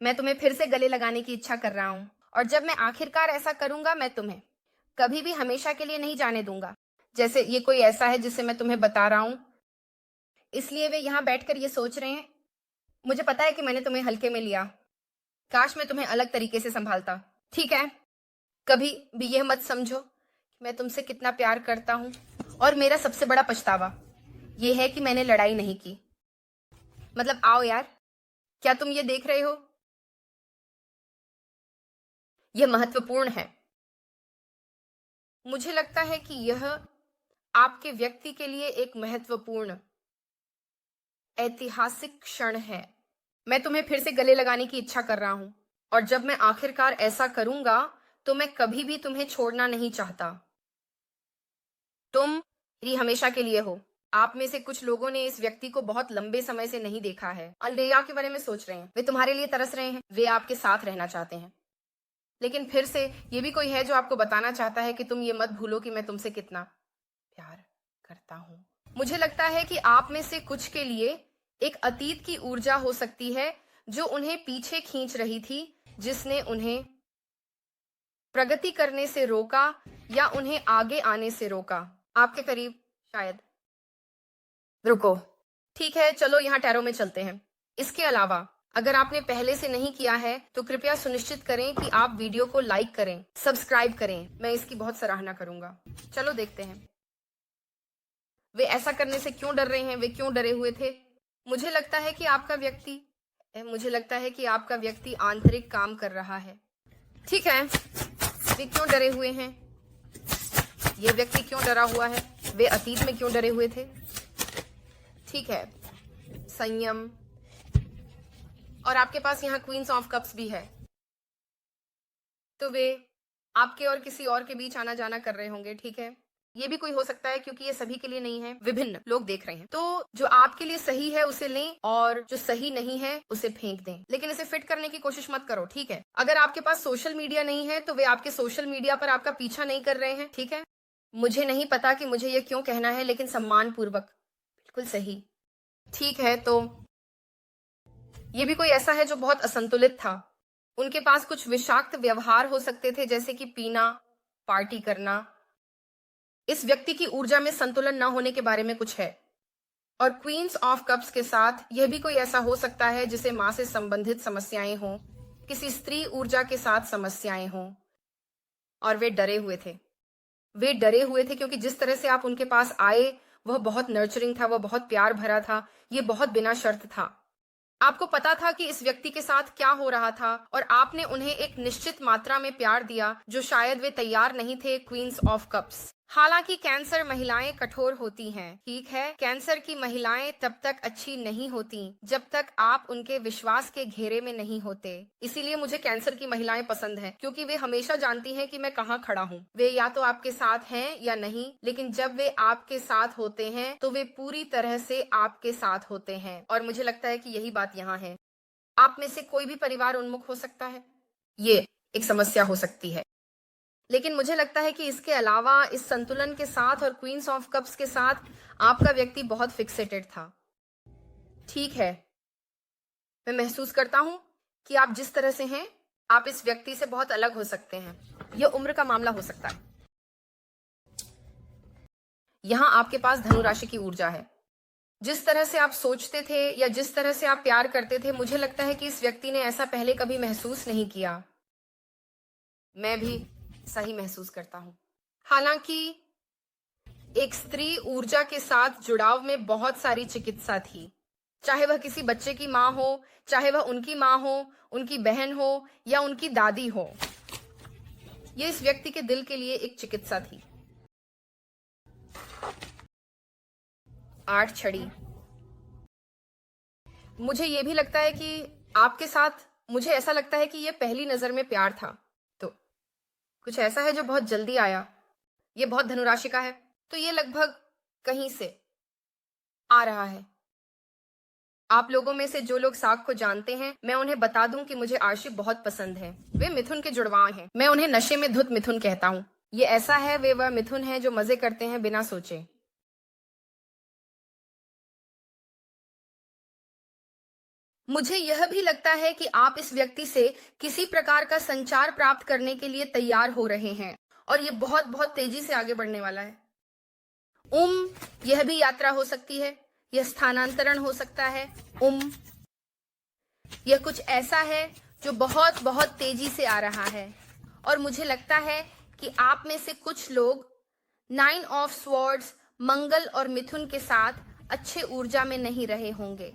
मैं तुम्हें फिर से गले लगाने की इच्छा कर रहा हूं, और जब मैं आखिरकार ऐसा करूंगा, मैं तुम्हें कभी भी हमेशा के लिए नहीं जाने दूंगा। जैसे ये कोई ऐसा है जिसे मैं तुम्हें बता रहा हूं, इसलिए वे यहां बैठकर ये सोच रहे हैं। मुझे पता है कि मैंने तुम्हें हल्के में लिया। काश मैं तुम्हें अलग तरीके से संभालता। ठीक है, कभी भी यह मत समझो मैं तुमसे कितना प्यार करता हूँ, और मेरा सबसे बड़ा पछतावा ये है कि मैंने लड़ाई नहीं की। मतलब आओ यार, क्या तुम ये देख रहे हो? यह महत्वपूर्ण है। मुझे लगता है कि यह आपके व्यक्ति के लिए एक महत्वपूर्ण ऐतिहासिक क्षण है। मैं तुम्हें फिर से गले लगाने की इच्छा कर रहा हूं, और जब मैं आखिरकार ऐसा करूंगा तो मैं कभी भी तुम्हें छोड़ना नहीं चाहता। तुम मेरी हमेशा के लिए हो। आप में से कुछ लोगों ने इस व्यक्ति को बहुत लंबे समय से नहीं देखा है, अलरेया के बारे में सोच रहे हैं, वे तुम्हारे लिए तरस रहे हैं, वे आपके साथ रहना चाहते हैं। लेकिन फिर से ये भी कोई है जो आपको बताना चाहता है कि तुम ये मत भूलो कि मैं तुमसे कितना प्यार करता हूं। मुझे लगता है कि आप में से कुछ के लिए एक अतीत की ऊर्जा हो सकती है जो उन्हें पीछे खींच रही थी, जिसने उन्हें प्रगति करने से रोका या उन्हें आगे आने से रोका। आपके करीब शायद। रुको, ठीक है, चलो यहाँ टैरो में चलते हैं। इसके अलावा अगर आपने पहले से नहीं किया है तो कृपया सुनिश्चित करें कि आप वीडियो को लाइक करें, सब्सक्राइब करें। मैं इसकी बहुत सराहना करूंगा। चलो देखते हैं वे ऐसा करने से क्यों डर रहे हैं, वे क्यों डरे हुए थे। मुझे लगता है कि आपका व्यक्ति आंतरिक काम कर रहा है। ठीक है, वे क्यों डरे हुए हैं, ये व्यक्ति क्यों डरा हुआ है, वे अतीत में क्यों डरे हुए थे। ठीक है, संयम, और आपके पास यहाँ क्वींस ऑफ कप्स भी है, तो वे आपके और किसी और के बीच आना जाना कर रहे होंगे। ठीक है, ये भी कोई हो सकता है क्योंकि ये सभी के लिए नहीं है, विभिन्न लोग देख रहे हैं। तो जो आपके लिए सही है उसे लें और जो सही नहीं है उसे फेंक दें, लेकिन इसे फिट करने की कोशिश मत करो। ठीक है, अगर आपके पास सोशल मीडिया नहीं है तो वे आपके सोशल मीडिया पर आपका पीछा नहीं कर रहे हैं। ठीक है, मुझे नहीं पता कि मुझे ये क्यों कहना है, लेकिन सम्मान पूर्वक, बिल्कुल सही। ठीक है, तो ये भी कोई ऐसा है जो बहुत असंतुलित था। उनके पास कुछ विषाक्त व्यवहार हो सकते थे, जैसे कि पीना, पार्टी करना। इस व्यक्ति की ऊर्जा में संतुलन न होने के बारे में कुछ है। और क्वींस ऑफ कप्स के साथ यह भी कोई ऐसा हो सकता है जिसे मां से संबंधित समस्याएं हों, किसी स्त्री ऊर्जा के साथ समस्याएं हों, और वे डरे हुए थे क्योंकि जिस तरह से आप उनके पास आए वह बहुत नर्चरिंग था, वह बहुत प्यार भरा था, ये बहुत बिना शर्त था। आपको पता था कि इस व्यक्ति के साथ क्या हो रहा था, और आपने उन्हें एक निश्चित मात्रा में प्यार दिया जो शायद वे तैयार नहीं थे। Queens of cups. हालांकि कैंसर महिलाएं कठोर होती हैं। ठीक है, कैंसर की महिलाएं तब तक अच्छी नहीं होती जब तक आप उनके विश्वास के घेरे में नहीं होते। इसीलिए मुझे कैंसर की महिलाएं पसंद हैं, क्योंकि वे हमेशा जानती हैं कि मैं कहाँ खड़ा हूँ। वे या तो आपके साथ हैं या नहीं, लेकिन जब वे आपके साथ होते हैं तो वे पूरी तरह से आपके साथ होते हैं। और मुझे लगता है कि यही बात यहाँ है। आप में से कोई भी परिवार उन्मुख हो सकता है, ये एक समस्या हो सकती है, लेकिन मुझे लगता है कि इसके अलावा इस संतुलन के साथ और क्वींस ऑफ कप्स के साथ आपका व्यक्ति बहुत फिक्सेटेड था। ठीक है, मैं महसूस करता हूं कि आप जिस तरह से हैं आप इस व्यक्ति से बहुत अलग हो सकते हैं। यह उम्र का मामला हो सकता है। यहां आपके पास धनु राशि की ऊर्जा है। जिस तरह से आप सोचते थे या जिस तरह से आप प्यार करते थे, मुझे लगता है कि इस व्यक्ति ने ऐसा पहले कभी महसूस नहीं किया। मैं भी सही महसूस करता हूं। हालांकि एक स्त्री ऊर्जा के साथ जुड़ाव में बहुत सारी चिकित्सा थी, चाहे वह किसी बच्चे की मां हो, चाहे वह उनकी मां हो, उनकी बहन हो या उनकी दादी हो। यह इस व्यक्ति के दिल के लिए एक चिकित्सा थी। 8 छड़ी। मुझे यह भी लगता है कि आपके साथ, मुझे ऐसा लगता है कि यह पहली नजर में प्यार था। तो कुछ ऐसा है जो बहुत जल्दी आया। यह बहुत धनुराशि का है, तो यह लगभग कहीं से आ रहा है। आप लोगों में से जो लोग साग को जानते हैं, मैं उन्हें बता दूं कि मुझे आर्शी बहुत पसंद है। वे मिथुन के जुड़वां हैं। मैं उन्हें नशे में धुत मिथुन कहता हूं। ये ऐसा है, वे वह मिथुन है जो मजे करते हैं बिना सोचे। मुझे यह भी लगता है कि आप इस व्यक्ति से किसी प्रकार का संचार प्राप्त करने के लिए तैयार हो रहे हैं, और यह बहुत बहुत तेजी से आगे बढ़ने वाला है। यह भी यात्रा हो सकती है, यह स्थानांतरण हो सकता है। यह कुछ ऐसा है जो बहुत बहुत तेजी से आ रहा है, और मुझे लगता है कि आप में से कुछ लोग 9 ऑफ स्वॉर्ड्स मंगल और मिथुन के साथ अच्छे ऊर्जा में नहीं रहे होंगे,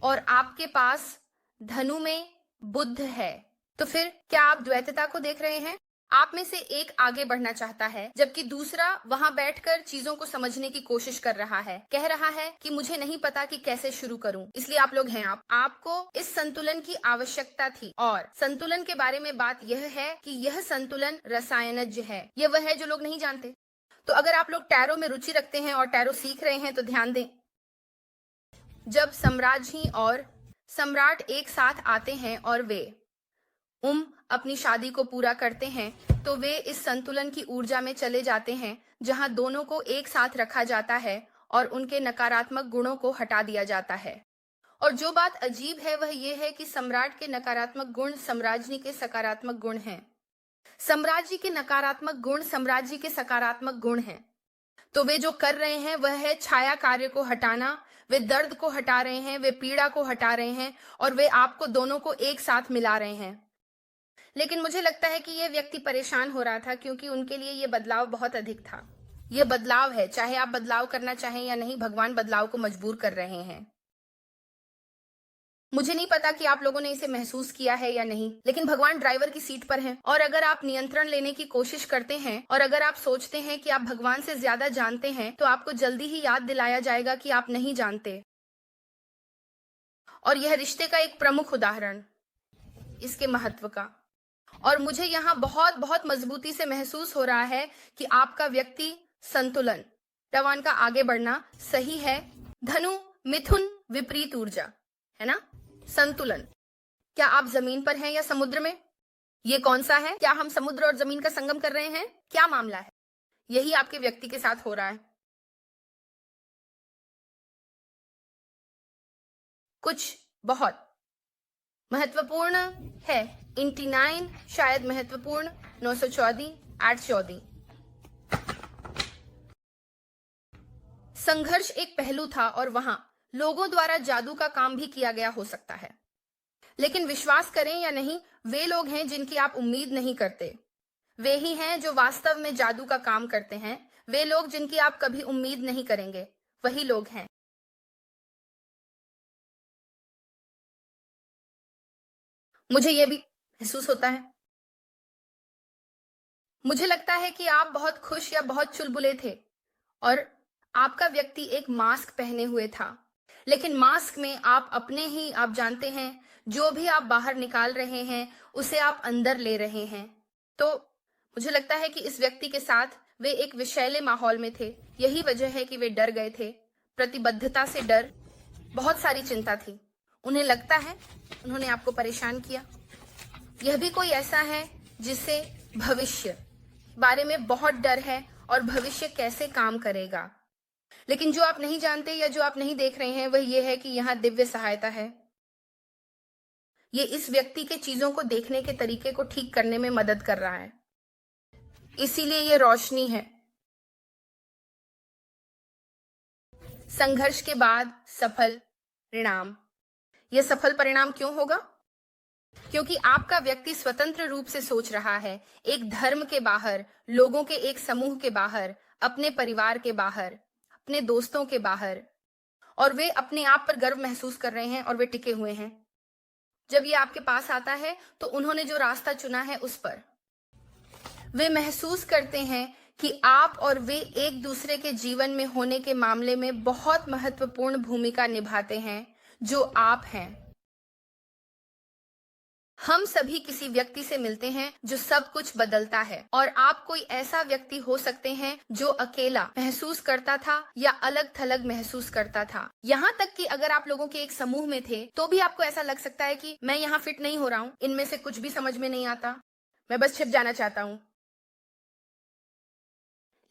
और आपके पास धनु में बुध है। तो फिर क्या आप द्वैतता को देख रहे हैं? आप में से एक आगे बढ़ना चाहता है, जबकि दूसरा वहां बैठकर चीजों को समझने की कोशिश कर रहा है, कह रहा है कि मुझे नहीं पता कि कैसे शुरू करूं। इसलिए आप लोग हैं, आपको इस संतुलन की आवश्यकता थी। और संतुलन के बारे में बात यह है कि यह संतुलन रसायनज्ञ है। यह वह है जो लोग नहीं जानते। तो अगर आप लोग टैरो में रुचि रखते हैं और टैरो सीख रहे हैं तो ध्यान दें, जब सम्राज्ञी और सम्राट एक साथ आते हैं और वे अपनी शादी को पूरा करते हैं, तो वे इस संतुलन की ऊर्जा में चले जाते हैं जहां दोनों को एक साथ रखा जाता है और उनके नकारात्मक गुणों को हटा दिया जाता है। और जो बात अजीब है वह यह है कि सम्राट के नकारात्मक गुण सम्राज्ञी के सकारात्मक गुण हैं। सम्राज्ञी के नकारात्मक गुण सम्राज्ञी के सकारात्मक गुण हैं। तो वे जो कर रहे हैं वह है छाया कार्य को हटाना। वे दर्द को हटा रहे हैं, वे पीड़ा को हटा रहे हैं, और वे आपको दोनों को एक साथ मिला रहे हैं। लेकिन मुझे लगता है कि यह व्यक्ति परेशान हो रहा था, क्योंकि उनके लिए यह बदलाव बहुत अधिक था। यह बदलाव है, चाहे आप बदलाव करना चाहें या नहीं, भगवान बदलाव को मजबूर कर रहे हैं। मुझे नहीं पता कि आप लोगों ने इसे महसूस किया है या नहीं, लेकिन भगवान ड्राइवर की सीट पर हैं। और अगर आप नियंत्रण लेने की कोशिश करते हैं और अगर आप सोचते हैं कि आप भगवान से ज्यादा जानते हैं, तो आपको जल्दी ही याद दिलाया जाएगा कि आप नहीं जानते। और यह रिश्ते का एक प्रमुख उदाहरण, इसके महत्व का। और मुझे यहाँ बहुत बहुत मजबूती से महसूस हो रहा है कि आपका व्यक्ति संतुलन, रवान का आगे बढ़ना सही है। धनु मिथुन विपरीत ऊर्जा है ना, संतुलन। क्या आप जमीन पर हैं या समुद्र में? ये कौन सा है? क्या हम समुद्र और जमीन का संगम कर रहे हैं? क्या मामला है? यही आपके व्यक्ति के साथ हो रहा है। कुछ बहुत महत्वपूर्ण है। 89 शायद महत्वपूर्ण, 914 814। संघर्ष एक पहलू था और वहां लोगों द्वारा जादू का काम भी किया गया हो सकता है। लेकिन विश्वास करें या नहीं, वे लोग हैं जिनकी आप उम्मीद नहीं करते। वे ही हैं जो वास्तव में जादू का काम करते हैं। वे लोग जिनकी आप कभी उम्मीद नहीं करेंगे, वही लोग हैं। मुझे यह भी महसूस होता है। मुझे लगता है कि आप बहुत खुश या बहुत चुलबुले थे और आपका व्यक्ति एक मास्क पहने हुए था। लेकिन मास्क में आप अपने ही, आप जानते हैं, जो भी आप बाहर निकाल रहे हैं उसे आप अंदर ले रहे हैं। तो मुझे लगता है कि इस व्यक्ति के साथ वे एक विषैले माहौल में थे। यही वजह है कि वे डर गए थे। प्रतिबद्धता से डर, बहुत सारी चिंता थी। उन्हें लगता है उन्होंने आपको परेशान किया। यह भी कोई ऐसा है जिसे भविष्य बारे में बहुत डर है और भविष्य कैसे काम करेगा। लेकिन जो आप नहीं जानते या जो आप नहीं देख रहे हैं वह यह है कि यहाँ दिव्य सहायता है। ये इस व्यक्ति के चीजों को देखने के तरीके को ठीक करने में मदद कर रहा है, इसीलिए ये रोशनी है। संघर्ष के बाद सफल परिणाम। यह सफल परिणाम क्यों होगा? क्योंकि आपका व्यक्ति स्वतंत्र रूप से सोच रहा है, एक धर्म के बाहर, लोगों के एक समूह के बाहर, अपने परिवार के बाहर, अपने दोस्तों के बाहर, और वे अपने आप पर गर्व महसूस कर रहे हैं और वे टिके हुए हैं। जब ये आपके पास आता है तो उन्होंने जो रास्ता चुना है उस पर वे महसूस करते हैं कि आप और वे एक दूसरे के जीवन में होने के मामले में बहुत महत्वपूर्ण भूमिका निभाते हैं, जो आप हैं। हम सभी किसी व्यक्ति से मिलते हैं जो सब कुछ बदलता है, और आप कोई ऐसा व्यक्ति हो सकते हैं जो अकेला महसूस करता था या अलग थलग महसूस करता था। यहाँ तक कि अगर आप लोगों के एक समूह में थे तो भी आपको ऐसा लग सकता है कि मैं यहाँ फिट नहीं हो रहा हूँ, इनमें से कुछ भी समझ में नहीं आता, मैं बस छिप जाना चाहता हूँ।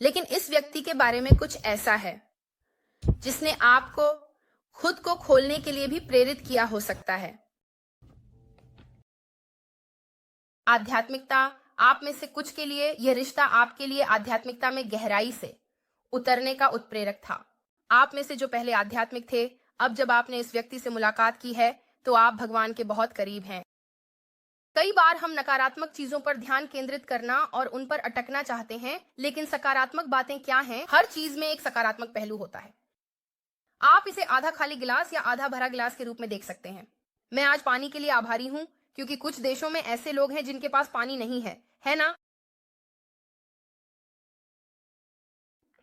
लेकिन इस व्यक्ति के बारे में कुछ ऐसा है जिसने आपको खुद को खोलने के लिए भी प्रेरित किया हो सकता है। आध्यात्मिकता, आप में से कुछ के लिए यह रिश्ता आपके लिए आध्यात्मिकता में गहराई से उतरने का उत्प्रेरक था। आप में से जो पहले आध्यात्मिक थे, अब जब आपने इस व्यक्ति से मुलाकात की है तो आप भगवान के बहुत करीब हैं। कई बार हम नकारात्मक चीजों पर ध्यान केंद्रित करना और उन पर अटकना चाहते हैं, लेकिन सकारात्मक बातें क्या हैं? हर चीज में एक सकारात्मक पहलू होता है। आप इसे आधा खाली गिलास या आधा भरा गिलास के रूप में देख सकते हैं। मैं आज पानी के लिए आभारी हूं, क्योंकि कुछ देशों में ऐसे लोग हैं जिनके पास पानी नहीं है ना?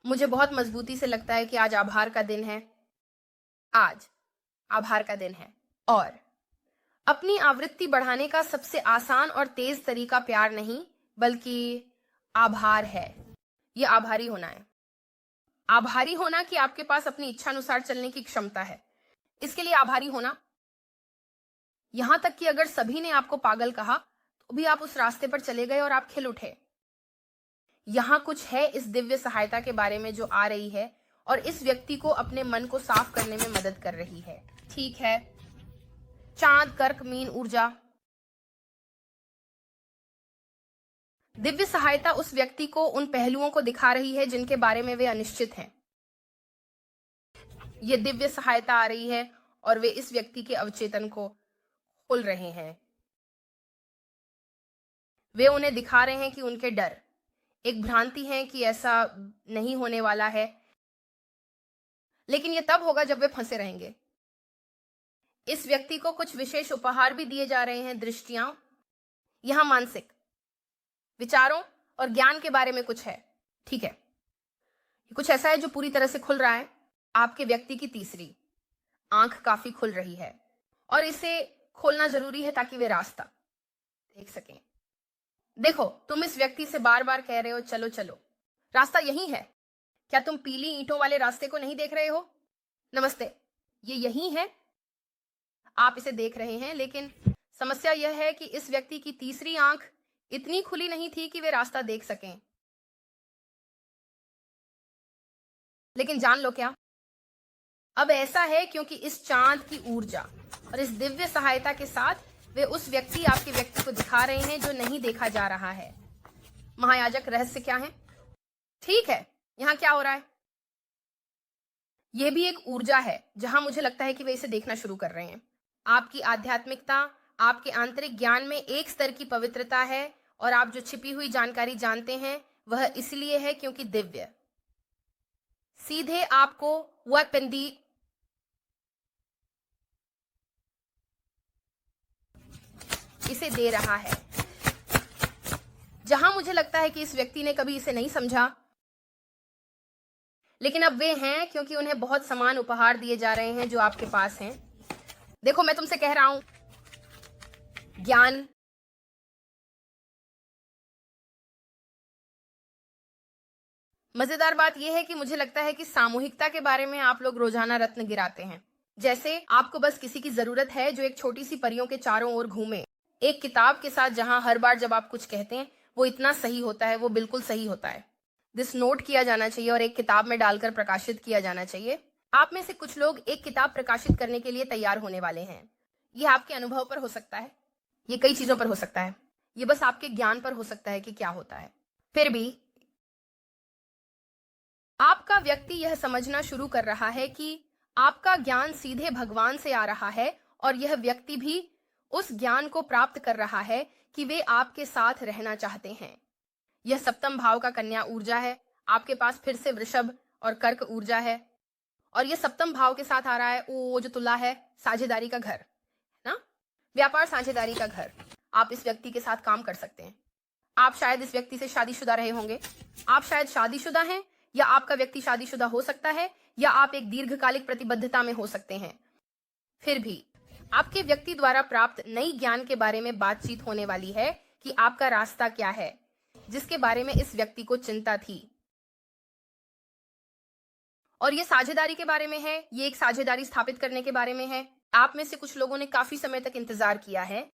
मुझे बहुत मजबूती से लगता है कि आज आभार का दिन है। आज आभार का दिन है। और अपनी आवृत्ति बढ़ाने का सबसे आसान और तेज तरीका प्यार नहीं, बल्कि आभार है। यह आभारी होना है। आभारी होना कि आपके पास अपनी इच्छा अनुसार चलने की क्षमता है। इसके लिए आभारी होना, यहां तक कि अगर सभी ने आपको पागल कहा तो भी आप उस रास्ते पर चले गए और आप खिल उठे। यहां कुछ है इस दिव्य सहायता के बारे में जो आ रही है और इस व्यक्ति को अपने मन को साफ करने में मदद कर रही है। ठीक है, चांद, कर्क, मीन, ऊर्जा। दिव्य सहायता उस व्यक्ति को उन पहलुओं को दिखा रही है जिनके बारे में वे अनिश्चित हैं। ये दिव्य सहायता आ रही है और वे इस व्यक्ति के अवचेतन को खोल रहे हैं। वे उन्हें दिखा रहे हैं कि उनके डर एक भ्रांति है, कि ऐसा नहीं होने वाला है, लेकिन यह तब होगा जब वे फंसे रहेंगे। इस व्यक्ति को कुछ विशेष उपहार भी दिए जा रहे हैं, दृष्टियां। यहां मानसिक विचारों और ज्ञान के बारे में कुछ है। ठीक है, कुछ ऐसा है जो पूरी तरह से खुल रहा है। आपके व्यक्ति की तीसरी आंख काफी खुल रही है और इसे खोलना जरूरी है ताकि वे रास्ता देख सकें। देखो, तुम इस व्यक्ति से बार बार कह रहे हो चलो चलो, रास्ता यही है। क्या तुम पीली ईंटों वाले रास्ते को नहीं देख रहे हो? नमस्ते, ये यही है। आप इसे देख रहे हैं, लेकिन समस्या यह है कि इस व्यक्ति की तीसरी आंख इतनी खुली नहीं थी कि वे रास्ता देख सकें। लेकिन जान लो क्या, अब ऐसा है क्योंकि इस चांद की ऊर्जा और इस दिव्य सहायता के साथ वे उस व्यक्ति, आपके व्यक्ति को दिखा रहे हैं जो नहीं देखा जा रहा है। महायाजक, रहस्य क्या है? ठीक है, यहां क्या हो रहा है? यह भी एक ऊर्जा है जहां मुझे लगता है कि वे इसे देखना शुरू कर रहे हैं। आपकी आध्यात्मिकता, आपके आंतरिक ज्ञान में एक स्तर की पवित्रता है और आप जो छिपी हुई जानकारी जानते हैं वह इसलिए है क्योंकि दिव्य सीधे आपको वकबंदी इसे दे रहा है। जहां मुझे लगता है कि इस व्यक्ति ने कभी इसे नहीं समझा, लेकिन अब वे हैं, क्योंकि उन्हें बहुत समान उपहार दिए जा रहे हैं जो आपके पास हैं। देखो, मैं तुमसे कह रहा हूं, ज्ञान, मजेदार बात यह है कि मुझे लगता है कि सामूहिकता के बारे में आप लोग रोजाना रत्न गिराते हैं। जैसे आपको बस किसी की जरूरत है जो एक छोटी सी परियों के चारों ओर घूमे, एक किताब के साथ, जहां हर बार जब आप कुछ कहते हैं वो इतना सही होता है, वो बिल्कुल सही होता है। दिस नोट किया जाना चाहिए और एक किताब में डालकर प्रकाशित किया जाना चाहिए। आप में से कुछ लोग एक किताब प्रकाशित करने के लिए तैयार होने वाले हैं। यह आपके अनुभव पर हो सकता है, ये कई चीजों पर हो सकता है, ये बस आपके ज्ञान पर हो सकता है कि क्या होता है। फिर भी आपका व्यक्ति यह समझना शुरू कर रहा है कि आपका ज्ञान सीधे भगवान से आ रहा है और यह व्यक्ति भी उस ज्ञान को प्राप्त कर रहा है कि वे आपके साथ रहना चाहते हैं। यह सप्तम भाव का कन्या ऊर्जा है। आपके पास फिर से वृषभ और कर्क ऊर्जा है और यह सप्तम भाव के साथ आ रहा है। वो जो तुला है, साझेदारी का घर ना, व्यापार साझेदारी का घर। आप इस व्यक्ति के साथ काम कर सकते हैं। आप शायद इस व्यक्ति से शादीशुदा रहे होंगे, आप शायद शादीशुदा हैं, या आपका व्यक्ति शादीशुदा हो सकता है, या आप एक दीर्घकालिक प्रतिबद्धता में हो सकते हैं। फिर भी आपके व्यक्ति द्वारा प्राप्त नई ज्ञान के बारे में बातचीत होने वाली है कि आपका रास्ता क्या है, जिसके बारे में इस व्यक्ति को चिंता थी। और ये साझेदारी के बारे में है, ये एक साझेदारी स्थापित करने के बारे में है। आप में से कुछ लोगों ने काफी समय तक इंतजार किया है।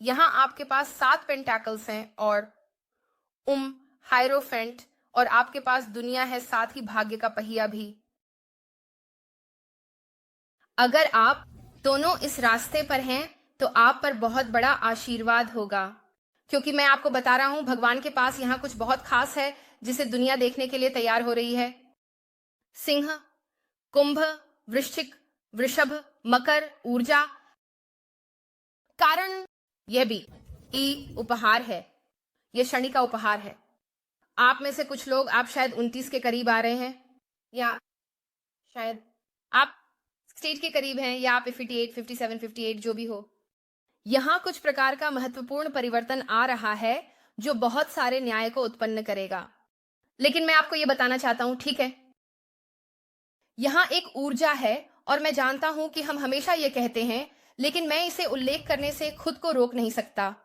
यहां आपके पास 7 पेंटैकल्स हैं और हायरोफेंट, और आपके पास दुनिया है, साथ ही भाग्य का पहिया भी। अगर आप दोनों इस रास्ते पर हैं तो आप पर बहुत बड़ा आशीर्वाद होगा, क्योंकि मैं आपको बता रहा हूं, भगवान के पास यहां कुछ बहुत खास है जिसे दुनिया देखने के लिए तैयार हो रही है। सिंह, कुंभ, वृश्चिक, वृषभ, मकर ऊर्जा। कारण यह भी उपहार है, ये शनि का उपहार है। आप में से कुछ लोग, आप शायद 29 के करीब आ रहे हैं, या शायद आप स्टेज के करीब हैं, या आप 58, 57, 58 जो भी हो। यहां कुछ प्रकार का महत्वपूर्ण परिवर्तन आ रहा है जो बहुत सारे न्याय को उत्पन्न करेगा। लेकिन मैं आपको यह बताना चाहता हूं, ठीक है, यहां एक ऊर्जा है, और मैं जानता हूं कि हम हमेशा यह कहते हैं, लेकिन मैं इसे उल्लेख करने से खुद को रोक नहीं सकता।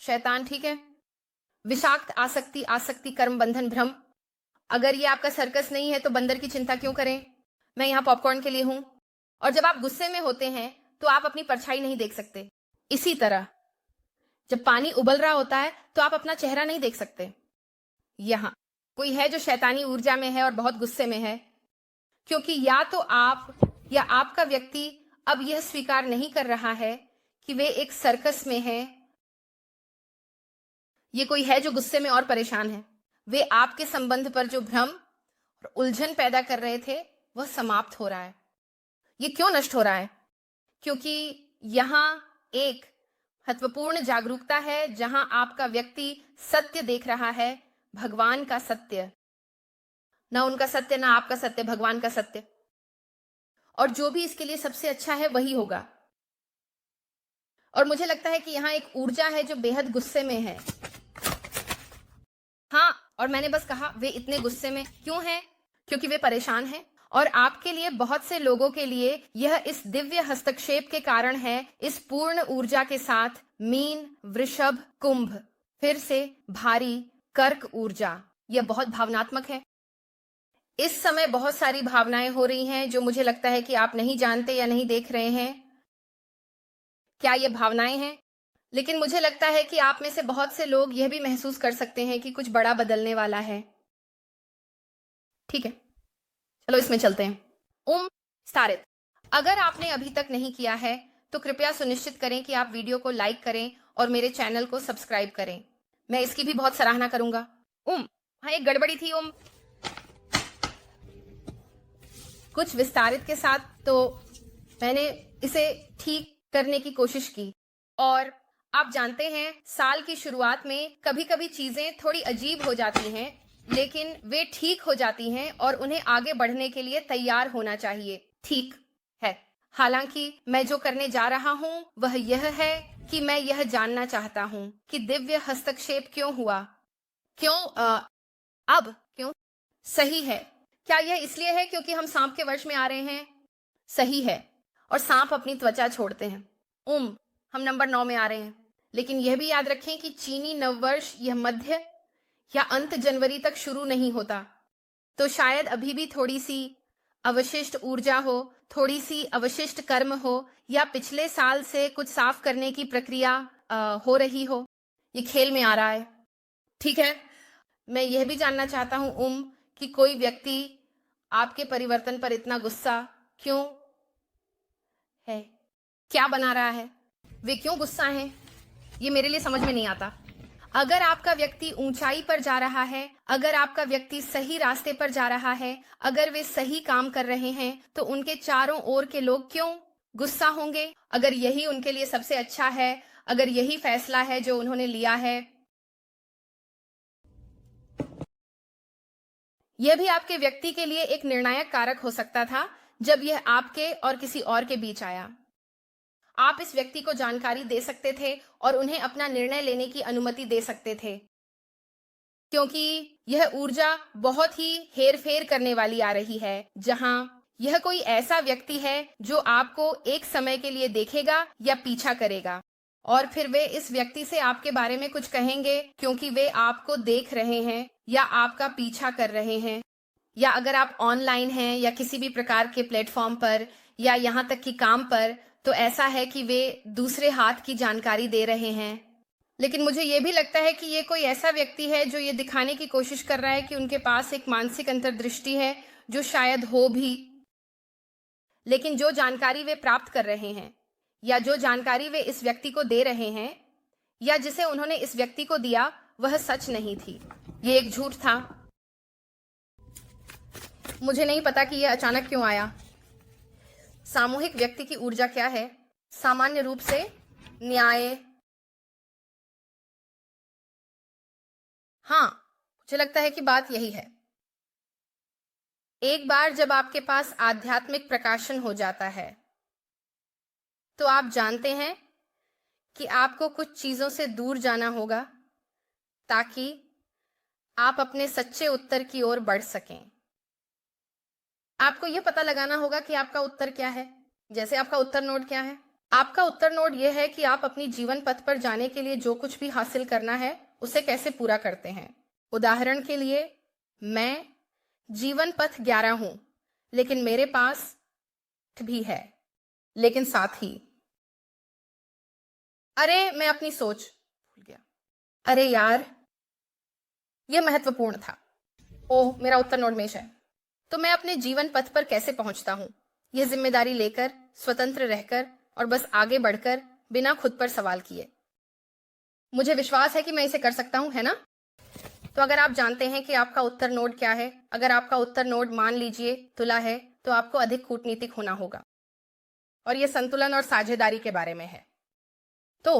शैतान, ठीक है, विषाक्त आसक्ति, आसक्ति, कर्म, बंधन, भ्रम। अगर ये आपका सर्कस नहीं है तो बंदर की चिंता क्यों करें? मैं यहां पॉपकॉर्न के लिए हूं। और जब आप गुस्से में होते हैं तो आप अपनी परछाई नहीं देख सकते। इसी तरह जब पानी उबल रहा होता है तो आप अपना चेहरा नहीं देख सकते। यहां कोई है जो शैतानी ऊर्जा में है और बहुत गुस्से में है, क्योंकि या तो आप या आपका व्यक्ति अब यह स्वीकार नहीं कर रहा है कि वे एक सर्कस में है। ये कोई है जो गुस्से में और परेशान है। वे आपके संबंध पर जो भ्रम और उलझन पैदा कर रहे थे वह समाप्त हो रहा है। ये क्यों नष्ट हो रहा है? क्योंकि यहां एक महत्वपूर्ण जागरूकता है जहां आपका व्यक्ति सत्य देख रहा है, भगवान का सत्य, ना उनका सत्य, ना आपका सत्य, भगवान का सत्य। और जो भी इसके लिए सबसे अच्छा है वही होगा। और मुझे लगता है कि यहां एक ऊर्जा है जो बेहद गुस्से में है। हाँ, और मैंने बस कहा वे इतने गुस्से में क्यों हैं? क्योंकि वे परेशान हैं। और आपके लिए, बहुत से लोगों के लिए यह इस दिव्य हस्तक्षेप के कारण है, इस पूर्ण ऊर्जा के साथ मीन, वृषभ, कुंभ, फिर से भारी कर्क ऊर्जा, यह बहुत भावनात्मक है। इस समय बहुत सारी भावनाएं हो रही हैं जो मुझे लगता है कि आप नहीं जानते या नहीं देख रहे हैं। क्या ये भावनाएं हैं? लेकिन मुझे लगता है कि आप में से बहुत से लोग यह भी महसूस कर सकते हैं कि कुछ बड़ा बदलने वाला है। ठीक है, चलो इसमें चलते हैं। ओम स्टारित। अगर आपने अभी तक नहीं किया है तो कृपया सुनिश्चित करें कि आप वीडियो को लाइक करें और मेरे चैनल को सब्सक्राइब करें। मैं इसकी भी बहुत सराहना करूंगा। ओम, हाँ, एक गड़बड़ी थी ओम, कुछ विस्तारित के साथ, तो मैंने इसे ठीक करने की कोशिश की। और आप जानते हैं, साल की शुरुआत में कभी कभी चीजें थोड़ी अजीब हो जाती हैं, लेकिन वे ठीक हो जाती हैं और उन्हें आगे बढ़ने के लिए तैयार होना चाहिए। ठीक है। हालांकि मैं जो करने जा रहा हूं वह यह है कि मैं यह जानना चाहता हूं कि दिव्य हस्तक्षेप क्यों हुआ। क्यों अब क्यों? सही है। क्या यह इसलिए है क्योंकि हम सांप के वश में आ रहे हैं? सही है। और सांप अपनी त्वचा छोड़ते हैं। हम नंबर 9 में आ रहे हैं। लेकिन यह भी याद रखें कि चीनी नववर्ष यह मध्य या अंत जनवरी तक शुरू नहीं होता, तो शायद अभी भी थोड़ी सी अवशिष्ट ऊर्जा हो, थोड़ी सी अवशिष्ट कर्म हो, या पिछले साल से कुछ साफ करने की प्रक्रिया हो रही हो। ये खेल में आ रहा है। ठीक है, मैं यह भी जानना चाहता हूं कि कोई व्यक्ति आपके परिवर्तन पर इतना गुस्सा क्यों है? क्या बना रहा है? वे क्यों गुस्सा हैं? ये मेरे लिए समझ में नहीं आता। अगर आपका व्यक्ति ऊंचाई पर जा रहा है, अगर आपका व्यक्ति सही रास्ते पर जा रहा है, अगर वे सही काम कर रहे हैं, तो उनके चारों ओर के लोग क्यों गुस्सा होंगे? अगर यही उनके लिए सबसे अच्छा है, अगर यही फैसला है जो उन्होंने लिया है। यह भी आपके व्यक्ति के लिए एक निर्णायक कारक हो सकता था जब यह आपके और किसी और के बीच आया। आप इस व्यक्ति को जानकारी दे सकते थे और उन्हें अपना निर्णय लेने की अनुमति दे सकते थे, क्योंकि यह ऊर्जा बहुत ही हेरफेर करने वाली आ रही है, जहां यह कोई ऐसा व्यक्ति है जो आपको एक समय के लिए देखेगा या पीछा करेगा, और फिर वे इस व्यक्ति से आपके बारे में कुछ कहेंगे क्योंकि वे आपको देख रहे हैं या आपका पीछा कर रहे हैं। या अगर आप ऑनलाइन हैं या किसी भी प्रकार के प्लेटफॉर्म पर, या यहाँ तक कि काम पर, तो ऐसा है कि वे दूसरे हाथ की जानकारी दे रहे हैं। लेकिन मुझे ये भी लगता है कि ये कोई ऐसा व्यक्ति है जो ये दिखाने की कोशिश कर रहा है कि उनके पास एक मानसिक अंतर्दृष्टि है, जो शायद हो भी, लेकिन जो जानकारी वे प्राप्त कर रहे हैं, या जो जानकारी वे इस व्यक्ति को दे रहे हैं, या जिसे उन्होंने इस व्यक्ति को दिया, वह सच नहीं थी। ये एक झूठ था। मुझे नहीं पता कि यह अचानक क्यों आया। सामूहिक व्यक्ति की ऊर्जा क्या है? सामान्य रूप से न्याय, हाँ, मुझे लगता है कि बात यही है। एक बार जब आपके पास आध्यात्मिक प्रकाशन हो जाता है तो आप जानते हैं कि आपको कुछ चीजों से दूर जाना होगा ताकि आप अपने सच्चे उत्तर की ओर बढ़ सकें। आपको यह पता लगाना होगा कि आपका उत्तर क्या है। जैसे आपका उत्तर नोड क्या है? आपका उत्तर नोड यह है कि आप अपनी जीवन पथ पर जाने के लिए जो कुछ भी हासिल करना है उसे कैसे पूरा करते हैं। उदाहरण के लिए, मैं जीवन पथ 11 हूं, लेकिन मेरे पास भी है, लेकिन साथ ही अरे मैं अपनी सोच भूल गया। अरे यार, यह महत्वपूर्ण था। ओह, मेरा उत्तर नोड मेष है। तो मैं अपने जीवन पथ पर कैसे पहुंचता हूं? यह जिम्मेदारी लेकर, स्वतंत्र रहकर और बस आगे बढ़कर, बिना खुद पर सवाल किए। मुझे विश्वास है कि मैं इसे कर सकता हूं, है ना? तो अगर आप जानते हैं कि आपका उत्तर नोड क्या है, अगर आपका उत्तर नोड मान लीजिए तुला है, तो आपको अधिक कूटनीतिक होना होगा। और यह संतुलन और साझेदारी के बारे में है। तो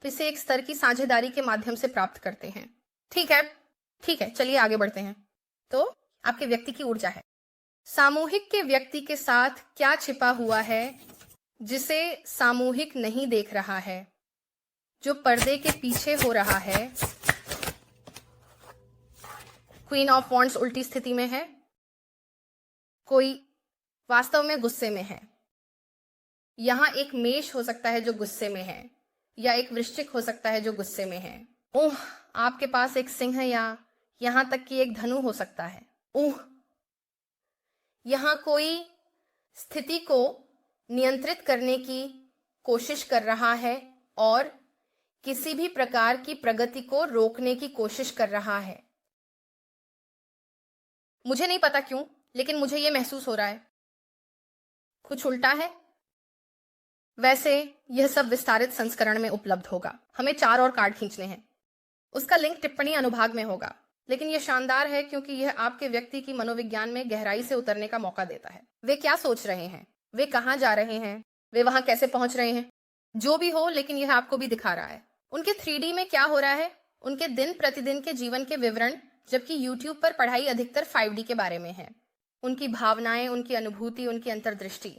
इसे एक स्तर की साझेदारी के माध्यम से प्राप्त करते हैं। ठीक है, चलिए आगे बढ़ते हैं। तो आपके व्यक्ति की ऊर्जा है। सामूहिक के व्यक्ति के साथ क्या छिपा हुआ है जिसे सामूहिक नहीं देख रहा है, जो पर्दे के पीछे हो रहा है? क्वीन ऑफ वॉन्ड्स उल्टी स्थिति में है। कोई वास्तव में गुस्से में है। यहां एक मेष हो सकता है जो गुस्से में है, या एक वृश्चिक हो सकता है जो गुस्से में है। ओह, आपके पास एक सिंह है, या यहां तक कि एक धनु हो सकता है। ओह, यहां कोई स्थिति को नियंत्रित करने की कोशिश कर रहा है और किसी भी प्रकार की प्रगति को रोकने की कोशिश कर रहा है। मुझे नहीं पता क्यों, लेकिन मुझे यह महसूस हो रहा है कुछ उल्टा है। वैसे यह सब विस्तारित संस्करण में उपलब्ध होगा। हमें 4 और कार्ड खींचने हैं। उसका लिंक टिप्पणी अनुभाग में होगा। लेकिन यह शानदार है क्योंकि यह आपके व्यक्ति की मनोविज्ञान में गहराई से उतरने का मौका देता है। वे क्या सोच रहे हैं, वे कहां जा रहे हैं, वे वहां कैसे पहुंच रहे हैं, जो भी हो, लेकिन यह आपको भी दिखा रहा है उनके 3D में क्या हो रहा है, उनके दिन प्रतिदिन के जीवन के विवरण। जबकि YouTube पर पढ़ाई अधिकतर 5D के बारे में है। उनकी भावनाएं, उनकी अनुभूति, उनकी अंतर्दृष्टि,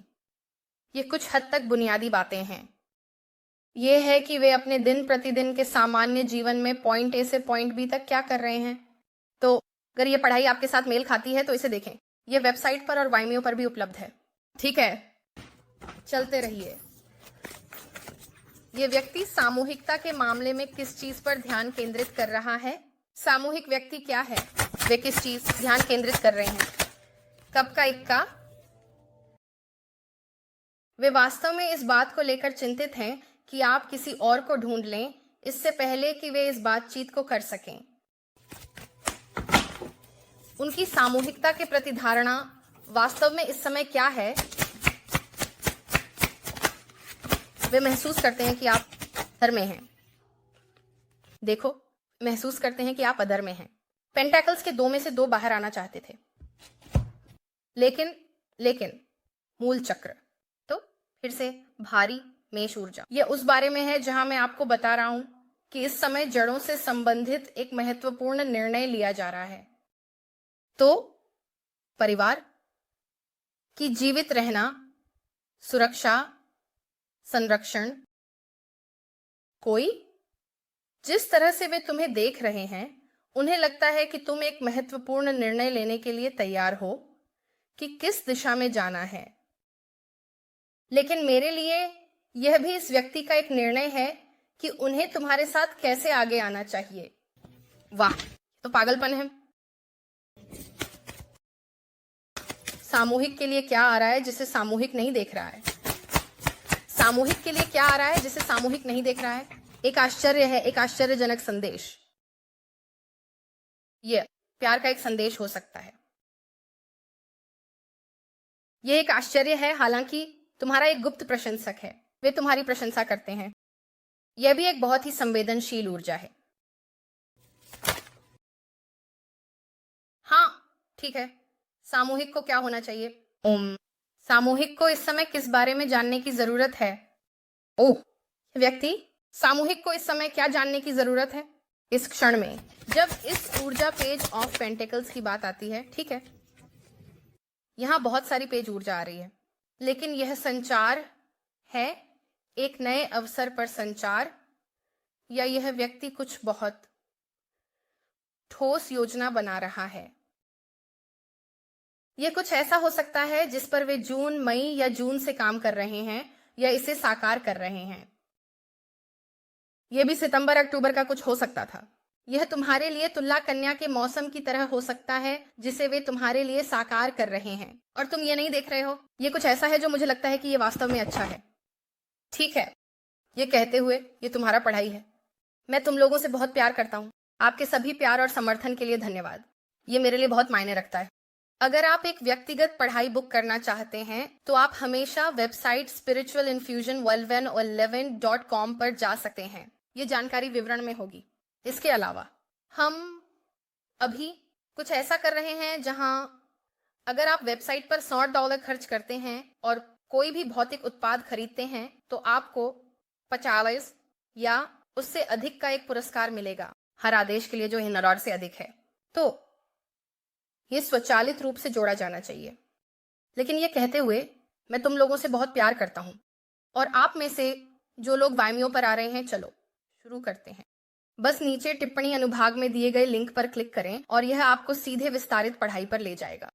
ये कुछ हद तक बुनियादी बातें हैं। यह है कि वे अपने दिन प्रतिदिन के सामान्य जीवन में पॉइंट ए से पॉइंट बी तक क्या कर रहे हैं। तो अगर यह पढ़ाई आपके साथ मेल खाती है तो इसे देखें। यह वेबसाइट पर और वाइमियो पर भी उपलब्ध है। ठीक है, चलते रहिए। यह व्यक्ति सामूहिकता के मामले में किस चीज पर ध्यान केंद्रित कर रहा है? सामूहिक व्यक्ति क्या है, वे किस चीज ध्यान केंद्रित कर रहे हैं? कब का इक्का। वे वास्तव में इस बात को लेकर चिंतित हैं कि आप किसी और को ढूंढ लें इससे पहले कि वे इस बातचीत को कर सकें। उनकी सामूहिकता के प्रति धारणा वास्तव में इस समय क्या है? वे महसूस करते हैं कि आप अधर में हैं। देखो, महसूस करते हैं कि आप अधर में हैं। पेंटेकल्स के 2 में से 2 बाहर आना चाहते थे, लेकिन मूल चक्र। तो फिर से भारी मेष ऊर्जा। यह उस बारे में है जहां मैं आपको बता रहा हूं कि इस समय जड़ों से संबंधित एक महत्वपूर्ण निर्णय लिया जा रहा है। तो परिवार की जीवित रहना, सुरक्षा, संरक्षण। कोई जिस तरह से वे तुम्हें देख रहे हैं, उन्हें लगता है कि तुम एक महत्वपूर्ण निर्णय लेने के लिए तैयार हो कि किस दिशा में जाना है। लेकिन मेरे लिए यह भी इस व्यक्ति का एक निर्णय है कि उन्हें तुम्हारे साथ कैसे आगे आना चाहिए। वाह, तो पागलपन है। सामूहिक के लिए क्या आ रहा है जिसे सामूहिक नहीं देख रहा है? सामूहिक के लिए क्या आ रहा है जिसे सामूहिक नहीं देख रहा है? एक आश्चर्य है, एक आश्चर्यजनक संदेश। यह प्यार का एक संदेश हो सकता है। यह एक आश्चर्य है, हालांकि तुम्हारा एक गुप्त प्रशंसक है। वे तुम्हारी प्रशंसा करते हैं। यह भी एक बहुत ही संवेदनशील ऊर्जा है। हाँ, ठीक है। सामूहिक को क्या होना चाहिए? सामूहिक को इस समय किस बारे में जानने की जरूरत है? ओह, व्यक्ति, सामूहिक को इस समय क्या जानने की जरूरत है? इस क्षण में जब इस ऊर्जा पेज ऑफ पेंटिकल्स की बात आती है, ठीक है, यहां बहुत सारी पेज ऊर्जा आ रही है, लेकिन यह संचार है, एक नए अवसर पर संचार, या यह व्यक्ति कुछ बहुत ठोस योजना बना रहा है। यह कुछ ऐसा हो सकता है जिस पर वे जून, मई या जून से काम कर रहे हैं या इसे साकार कर रहे हैं। यह भी सितंबर, अक्टूबर का कुछ हो सकता था। यह तुम्हारे लिए तुला कन्या के मौसम की तरह हो सकता है जिसे वे तुम्हारे लिए साकार कर रहे हैं और तुम ये नहीं देख रहे हो। यह कुछ ऐसा है जो मुझे लगता है कि यह वास्तव में अच्छा है। ठीक है, ये कहते हुए ये तुम्हारा पढ़ाई है। मैं तुम लोगों से बहुत प्यार करता हूँ। आपके सभी प्यार और समर्थन के लिए धन्यवाद। ये मेरे लिए बहुत मायने रखता है। अगर आप एक व्यक्तिगत पढ़ाई बुक करना चाहते हैं तो आप हमेशा वेबसाइट spiritualinfusion11.com पर जा सकते हैं। ये जानकारी विवरण में होगी। इसके अलावा हम अभी कुछ ऐसा कर रहे हैं जहां अगर आप वेबसाइट पर $100 खर्च करते हैं और कोई भी भौतिक उत्पाद खरीदते हैं तो आपको 45 या उससे अधिक का एक पुरस्कार मिलेगा हर आदेश के लिए जो $100 से अधिक है। तो ये स्वचालित रूप से जोड़ा जाना चाहिए। लेकिन ये कहते हुए मैं तुम लोगों से बहुत प्यार करता हूँ और आप में से जो लोग वायमियो पर आ रहे हैं, चलो शुरू करते हैं। बस नीचे टिप्पणी अनुभाग में दिए गए लिंक पर क्लिक करें और यह आपको सीधे विस्तारित पढ़ाई पर ले जाएगा।